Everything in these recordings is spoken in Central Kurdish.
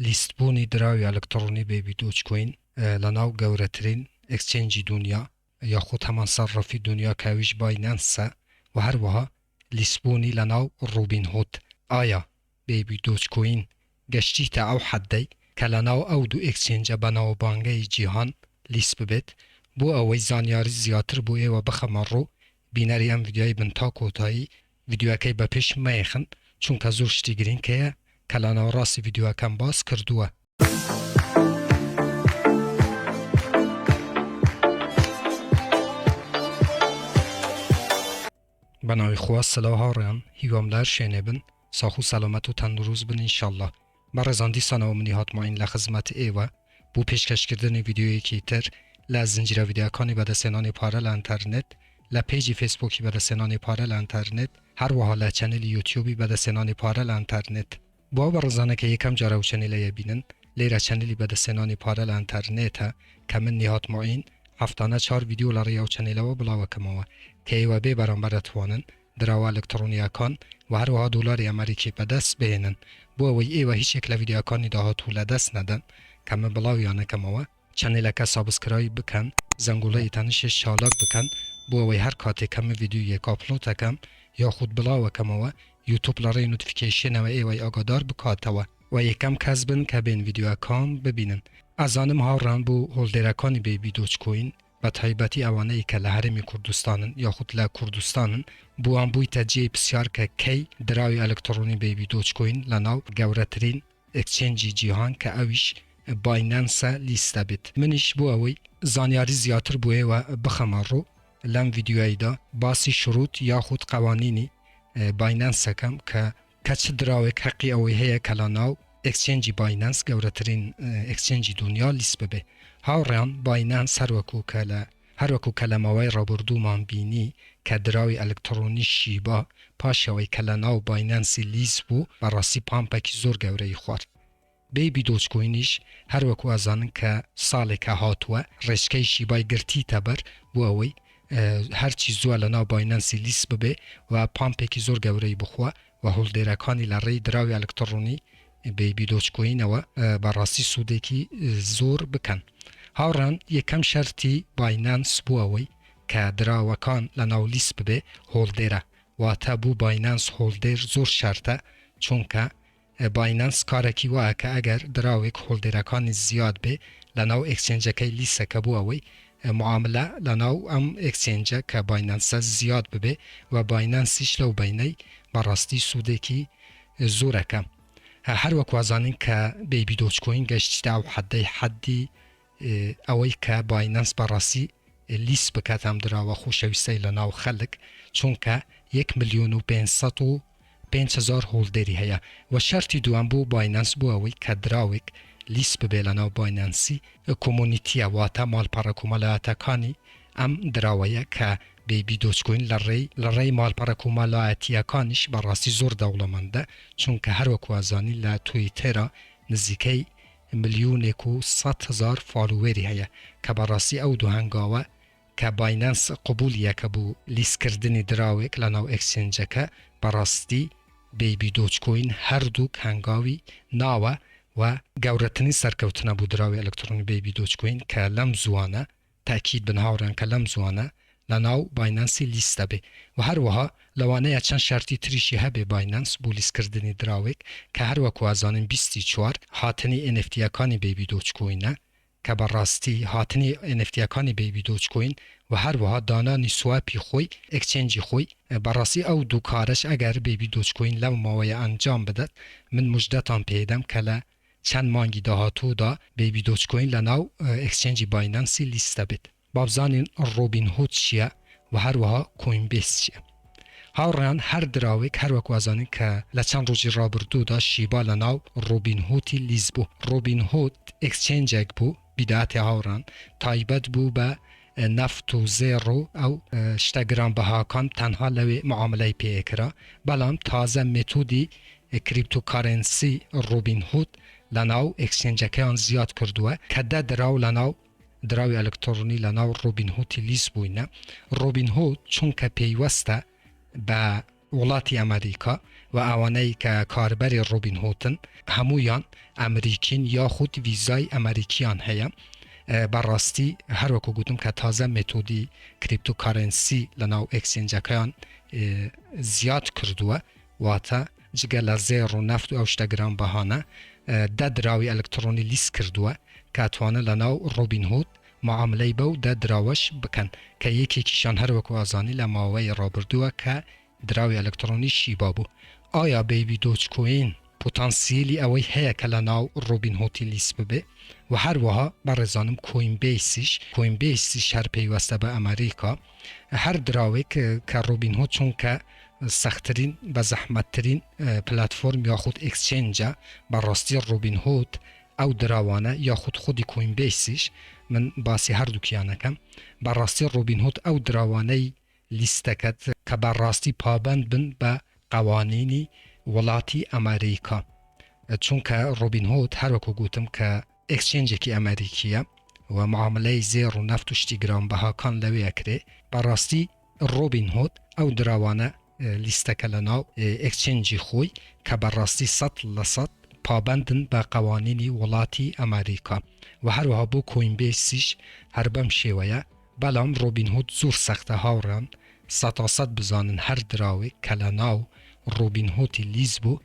لیستبوونی دراوی الکترونی بێبی دۆچکۆین لەناو گەورەترین ئەکسچێنجی دنیا یاخود هەمان سەرڕەفی دنیا کاویش باینەنسە و هەروەها لیستبوونی لەناو ڕوبین هود. ئایا بێبی دۆچکۆین گەشتیتە ئەو حەدەی کە لەناو ئەو دوو ئەکسچێنجە بەناوبانگەی جیهان لیست ببێت؟ بۆ ئەوەی زانیاری زیاتر بۆ ئێوە بخەمە ڕوو بینەری ئەم ڤیدیۆی بن تا کۆتایی ڤیدیۆەکەی بە پێش مەیەخن چونکە زۆر شتی گرینگەیە کە لە ناوەڕاستی ڤیدیۆەکەم باس کردووە. بەناوی خوا سەلاو هاوڕێیان هیوام لەر شوێنێ بن ساخ و سەلامەت و تەندروست بن ئینشەڵڵا. بەڕێزان دیسانەوە منی هاتماین لە خزمەت ئێوە بۆ پێشکەشکردنی ڤیدیۆیەکی تر لە زنجیرە ڤیدیۆکانی بەدەستهێنانی پارە لە ئینتەرنێت، لە پێیجی فێسبووکی بەدەستهێنانی پارە لە ئینتەرنێت، هەروەها لە چەنەلی یوتیوبی بەدەستهێنانی پارە لە ئینتەرنێت. بۆ بەڕێزانەکە یەکەم جارە و چەنێلەیە بینن لێرە چەنەلی بەدەستهێنانی پارە لە ئینتەرنێتە کە من نیهاتماین هەفتانە 4 ڤیدیۆ لە ڕێیا و چەنێلەوە بڵاوەکەمەوە کە ئێوە بێ بەرامبەر دەتوانن دراوە ئەلکترۆنیەکان و هەروەها دۆلاری ئەمریکی بەدەست بهێنن. بۆ ئەوەی ئێوە هیچێک لە ڤیدیۆکانی داهاتوو لەدەست نەدەن کە من بڵاویانەکەمەوە چەنێلەکە سابسکرایب بکەن، زەنگوڵەی تەنیشی شالاک بکەن بۆ ئەوەی هەر کاتێک کە من ڤیدیۆیەک ئاپلۆدەکەم یاخود بڵاوەکەمەوە یوتوب لە ڕێی نوتیفیکیشنەوە ئێوەی ئاگادار بکاتەوە و یەکەم کەس بن کە بێن ڤیدیۆکان ببینن. ئەزانم هاوڕان بۆ هۆڵدێرەکانی بێبی دۆچکۆین بە تایبەتی ئەوانەی کە لە هەرێمی کوردستانن یاخود لە کوردستانن بۆیان بوویتە جێی پرسیار کە کەی دراوی ئەلکترۆنی بێبی دۆچکۆین لە ناو گەورەترین ئەکسچێنجی جیهان کە ئەویش باینەنسە لیستە بێت. منیش بۆ ئەوەی زانیاری زیاتر بۆ ئێوە بخەمە ڕوو لەم ڤیدیۆیدا باسی شروط یاخود قەوانینی باینەنسەکەم کە چ دراوێک حەقی ئەوەی هەیە کە لە ناو ئەکسچێنجی باینەنس گەورەترین ئەکسچێنجی دنیا لیست ببێ. هاوڕێیان باینەنس هەروەکو کە لە ماوەی ڕابردوومان بینی کە دراوی ئەلکترۆنی شیبا پاشەوەی کە لە ناو باینەنسی لیست بوو بەڕاستی پامپێکی زۆر گەورەی خوارد. بێبی دۆچکۆینیش هەروەکو ئازانن کە ساڵێکە هاتووە ڕێچکەی شیبای گرتیتە بەر بۆ ئەوەی هەرچی زووە لە ناو باینەنسی لیست ببێ و پامپێکی زۆر گەورەی بخوا و هۆڵدێرەکانی لە ڕێی دراوی ئەلکترۆنی بێبی دۆچکۆینەوە بەڕاستی سوودێکی زۆر بکەن. هاوڕان یەکەم شەرتی باینەنس بوو ئەوەی کە دراوەکان لە ناو لیست ببێ هۆڵدێرە واتە بوو باینەنس هۆڵدێر زۆر شەرتە چونکە باینەنس کارێکی وایە کە ئەگەر دراوێک هۆڵدێرەکانی زیاد بێ لە ناو ئەکسچێنجەکەی لیستەکە بوو ئەوەی معاملە لە ناو ئەم ئەکسچێنجە کە باینەنسە زیاد ببێ و باینەنسیش لەو بینەی بەڕاستی سوودێکی زۆرەکە. هەروەکو ئازانین کە بێبی دۆچکۆین گەشتیتە ئەو حەدی ئەوەی کە باینەنس بەڕاستی لیست بکات ئەم دراوە خۆشەویستەی لە ناو خەڵک چونکە 1,500,000 هۆڵدێری هەیە و شەرتی دوام بوو باینەنس بوو ئەوەی کە دراوێک لیست ببێ لە ناو باینەنسی کۆمۆنیتیە واتە ماڵپەڕە کۆمەڵایەتەکانی ئەم دراوەیە کە بێبی دۆچکۆین لە ڕێی ماڵپەڕە کۆمەڵایەتیەکانیش بەڕاستی زۆر دەوڵەمەندە چونکە هەروەکو ئازانی لە تویتەرە نزیکەی 1,100,000 فالووەری هەیە کە بەڕاستی ئەو دوو هەنگاوە کە باینەنس قبولیەکە بوو لیستکردنی دراوێک لە ناو ئەکسچێنجەکە بەڕاستی بێبی دۆچکۆین هەردووک هەنگاوی ناوە و گەورەترین سەرکەوتنە بوو دراوی ئەلکترۆنی بێبی دۆچکۆین کە لەم زوانە تاکید بن هاوڕێن کە لەم زوانە لە ناو باینەنسی لیستە بێ و هەروەها لەوانەیە چەند شەرتی تریشی هەبێ باینەنس بۆ لیستکردنی دراوێک کە هەروەکو ئازانین 24 هاتنی NFTەکانی بێبی دۆچکۆینە کە بەڕاستی هاتنی NFTەکانی بێبی دۆچکۆین و هەروەها دانانی سواپی خۆی ئەکسچێنجی خۆی بەڕاستی ئەو دوو کارش ئەگەر بێبی دۆچکۆین لەو ماوەیە ئەنجام بدات من موژدەتان پێدەم کە لە چەند مانگی داهاتوودا بێبی دۆچکۆین لە ناو ئەکسچێنجی باینەنسی لیستە بێت. بابزانین ڕۆبین هود چییە و هەروەها کۆینبێس چییە. هاوڕێیان هەر دراوێک هەروەکو ئازانین کە لە چەند ڕۆژی ڕابردوودا شیبا لە ناو ڕۆبین هودی لیست بوو. ڕۆبین هود ئەکسچێنجێک بوو بیداتی هاوڕان تایبەت بوو بە نەفت و زێڕۆ ئەو شتە گرانبەهاکان تەنها لەوێ معاملەی پێکرا بەڵام تازە مێتۆدی کریپتۆکارنسی ڕۆبین هود لە ناو ئەکسچێنجەکەیان زیاد کردووە کە دە دراو لە ناو دراوی ئەلکترۆنی لە ناو ڕۆبین هودی لیست بووینە. ڕۆبین هود چونکە پێیوەستە بە وڵاتی ئەمریکا و اوانەی کە کاربەری ڕۆبین هۆتن هەمویان ئەمریکین یاخود ویزای ئەمریکیان هەیە بەڕاستی هەروەکو گوتم کە تازە مێتۆدی کریپتۆکارنسی لەناو ئەکسچێنجەکەیان زیاد کردووە واتە جگە لە زێڕ و نەفت و ئەو شتە گرانبەهانە دە دراوی ئەلکترۆنی لیست کردووە کە ئەتوانە لەناو ڕۆبین هۆد معاملەی بەو دە دراوەش بکەن کە یەکێکیشان هەروەکو ئازانی لە ماوەی ڕابردووە کە دراوی ئەلکترۆنی شیبا بوو. ئایا بەیبی دۆچکۆین پۆتانسیلی ئەوەی هەیە کە لە ناو ڕۆبین هۆتی لیست ببێ و هەروەها بەڕێزانم کۆینبیسیش هەر پەیوەستە بە ئەمریکا هەر دراوێک کە ڕۆبین هۆت چونکە سەختترین بە زەحمەتترین پلتفۆرم یاخود ئەکسچێنجە بەڕاستی ڕۆبین هۆت ئەو دراوانە یاخود خودی کۆینبیسیش من باسی هەردووکیانەکەم بەڕاستی ڕۆبین هۆت ئەو دراوانەی لیستەکەت کە بەڕاستی پابند بن بە قوانینی وڵاتی ئەمریکا چونکە ڕۆبین هۆت هەروەکو گوتم کە ئەکسچێنجێکی ئەمریکیە و معاملەی زێڕ و نەفت و شتی گرانبەهاکان لەوەیە کرێ بەڕاستی ڕۆبین هۆت ئەو دراوانە لیستەکە لە ناو ئەکسچێنجی خۆی کە بەڕاستی 100% پابندن بە قوانینی وڵاتی ئەمریکا و هەروەها بۆ کۆینبیسیش هەر بەم شێوەیە بەڵام ڕۆبین هۆت زۆر سەختە هاوڕان 100% بزانن هەر دراوێک کە لە ناو ڕۆبین هۆتی لیز بوو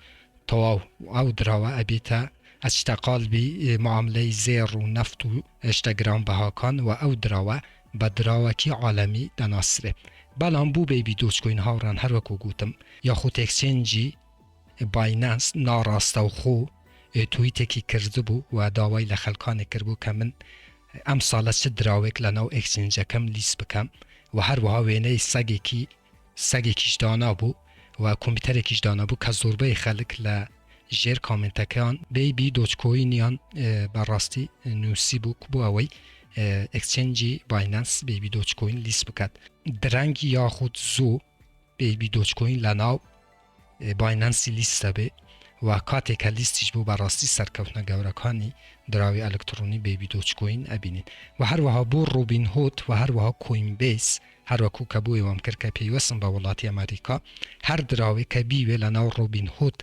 تەواو ئەو دراوە ئەبێتە ئەچتە قالبی معاملەی زێڕ و نەفت و شتە گرانبەهاکان و ئەو دراوە بە دراوەکی عالەمی دەناسرێ. بەڵام بوو بەیبی دۆچکۆین هاوڕان هەروەکو گوتم یاخود ئەکسچێنجی باینانس ناڕاستەوخۆ تویتێکی کردبوو و داوای لە خەڵکانی کردبوو کە من ئەم ساڵە چ دراوێک لە ناو ئەکسچێنجەکەم لیست بکەم و هەروەها وێنەی سەگێکیش دانا بوو و کۆمپیوتەرێکیش دانا بوو کە زۆربەی خەڵک لە ژێر کامنتەکەیان بەیبی دۆچکۆینیان بەڕاستی نووسی بوو بۆ ئەوەی ئەکسچێنجی باینانس بەیبی دۆچکۆین لیست بکات درەنگی یاخود زوو بەیبی دۆچکۆین لە ناو باینانسی لیستە بێ و کاتێکە لیستیش بوو بەڕاستی سەرکەوتنە گەورەکانی دراوی ئەلکترۆنی بەیبی دۆچکۆین ئەبینین و هەروەها بۆ ڕۆبین هۆت و هەروەها کۆینبیس هەروەکو کە بۆ ئێوەم کرد کە پێیوەستن بە وڵاتی ئەمریکا هەر دراوێک کە بیوێ لە ناو ڕۆبین هۆت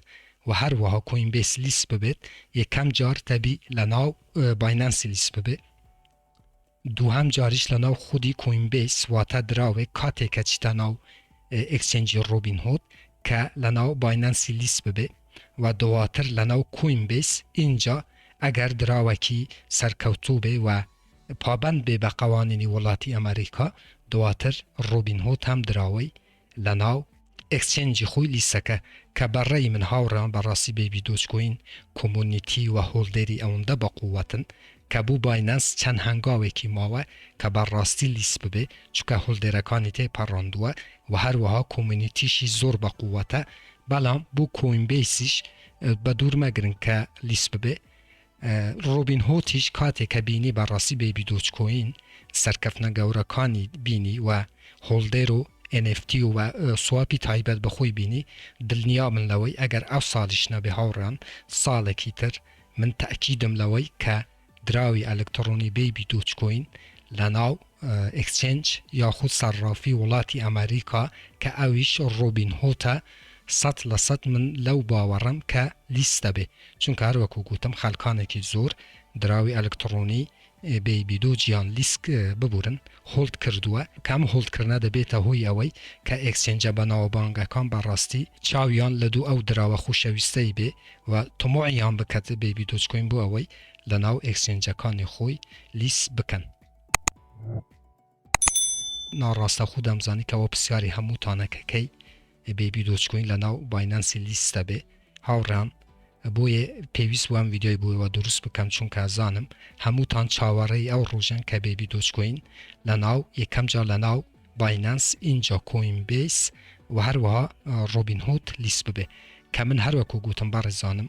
و هەروەها کۆینبیس لیست ببێت یەکەم جار تەبی لە ناو باینانسی لیست ببێت دووهەم جاریش لە ناو خودی کۆینبیس واتە دراوێک کاتێکە چیتە ناو ئەکسچێنجی ڕۆبین هۆت کە لە ناو باینانسی لیست ببێ و دواتر لە ناو کۆینبیس اینجا ئەگەر دراوەکی سەرکەوتوو بێ و پابند بێ بە قوانینی وڵاتی ئەمریکا دواتر ڕۆبین هۆت هەم دراوەی لە ناو ئەکسچێنجی خۆی لیستەکە کە بەڕێی من هاوڕێیان بەڕاستی بەیبی دۆچکۆین کۆمونیتی و هۆڵدێری ئەوەندە بە قووەتن کە بوو باینانس چەند هەنگاوێکی ماوە کە بەڕاستی لیست ببێ چکە هۆڵدێرەکانی تێ پەڕاندووە و هەروەها کۆمونیتیشی زۆر بە قووەتە بەڵام بوو کۆینبیسیش بە دوور مەگرن کە لیست ببێ ڕۆبین هۆتیش کاتێک کە بینی بەڕاستی بەیبی دۆچکۆین سەرکەوتنە گەورەکانی بینی و هۆڵدێر و NFT و سواپی تایبەت بەخۆی بینی دڵنیا من لەوەی ئەگەر ئەو ساڵیش نەبێ هاوڕان ساڵێکی تر من تەکیدم لەوەی کە دراوی ئەلکترۆنی بەیبی دۆچکۆین لە ناو ئەکسچێنج یاخود سەرڕافی وڵاتی ئەمریکا کە ئەویش ڕۆبین هۆتە 100% من لەو باوەڕم کە لیستە بێ چونکە هەروەکو گوتم خەڵکانێکی زۆر دراوی ئەلکترۆنی بەیبی دۆ گیان لیسک ببورن هۆڵد کردووە کەم هۆڵدکردنە دەبێتە هۆی ئەوەی کە ئەکسچێنجە بەناوبانگەکان بەڕاستی چاویان لە دوو ئەو دراوە خوشەویستەی بێ و تۆمۆعیان بکات بەیبی دۆچکۆین بۆ ئەوەی لە ناو ئەکسچێنجەکانی خۆی لیست بکەن. ناڕاستە خو دەمزانی کەەوە پرسیاری هەمووتانەکەکەی بەیبی دۆچکۆین لە ناو باینانسی لیستە بێ هاوڕان بۆیە پێویست وام ویدیۆی بووەوە دروست بکەم چونکە زانم هەمووتان چاوەڕێی ئەو ڕۆژن کە بەیبی دۆچکۆین لە ناو یەکەم جار لە ناو باینانس اینجا کۆینبیس و هەروەها ڕۆبین هۆت لیست ببێ کە من هەروەکو گوتم بەڕێزانم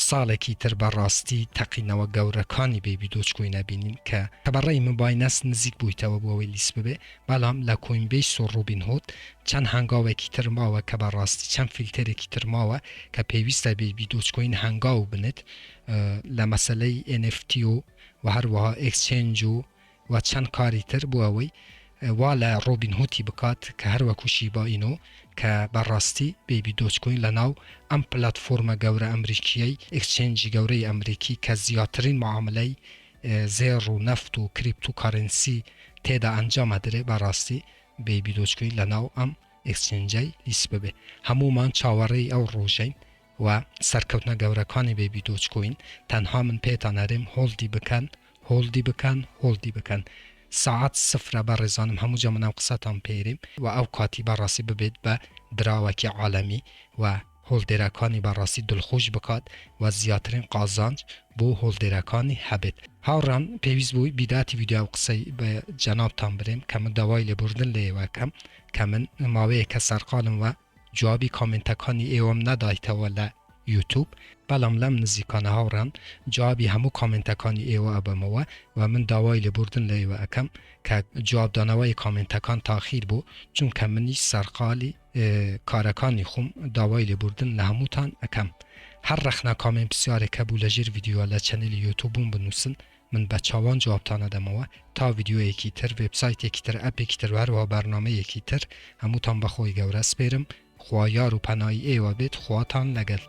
ساڵێکی تر بەڕاستی تەقینەوە گەورەکانی بەیبی دۆچکۆین نەبینین کە بەڕێی من باینەس نزیک بوویتەوە بۆ ئەوەی لیست ببێ بەڵام لە کۆینبیس و ڕۆبین هۆت چەند هەنگاوێکی تر ماوە کە بەڕاستی چەند فیلتەرێکی تر ماوە کە پێویستە بەیبی دۆچکۆین هەنگاو بنێت لە مەسەلەی NFT و هەروەها ئەکسچێنج و چەند کاری تر بۆ ئەوەی والا روبین هوتی بکات که هر وکو شیبا اینو که براستی بیبی دوچ کوین لناو ام پلتفرم گوره امریکیی اکسچنج گوره امریکی که زیاترین معامله زیر و نفت و کریپتو کارنسی تیدا انجام داره براستی بیبی دوچ کوین لناو ام اکسچنجی لیس ببه همو من چاوری او روشین و سرکوتنا گورکانی بیبی دوچ کوین تنها من پیتا نریم هولدی بکن ساعت صفر برزانم همو جمعناو قصتان پیریم و او کاتی براسی ببید به دراوکی عالمی و هولدرکانی براسی دلخوش بکات و زیاترین قازانج بو هولدرکانی هبید هاوران پیویز بوی بیداتی ویدیو قصی به جناب تان بریم که من دوای لبردن لیوه کم که من ماوه که سرقالم و جوابی کامنتکانی ایوام ندایت ولا یوتیوب بەڵام لەم نزیکانە هاوڕان جوابی هەموو کامنتەکانی ئێوە ئەبەمەوە و من داوای لێبوردن لە ئێوە ئەەکەم کە جوابدانەوەی کامنتەکان تاخیر بوو چونکە منیش سەرقالی کارەکانی خۆم داوای لێبوردن لە هەمووتان ئەەکەم هەر ڕەخنا کامنت پرسیارێکە بوو لە ژێر ڤیدیۆ لە چەنێلی یوتیوبم بنووسن من بە چاوان جوابتان ئەدەمەوە تا ڤیدیۆیەکی تر وێبسایتێکی تر ئەپێکی تر هەروەها بەرنامەیەکی تر هەمووتان بەخۆی گەورە سپێرم خوا یار و پەنای ئێوە بێت خواتان لەگەڵ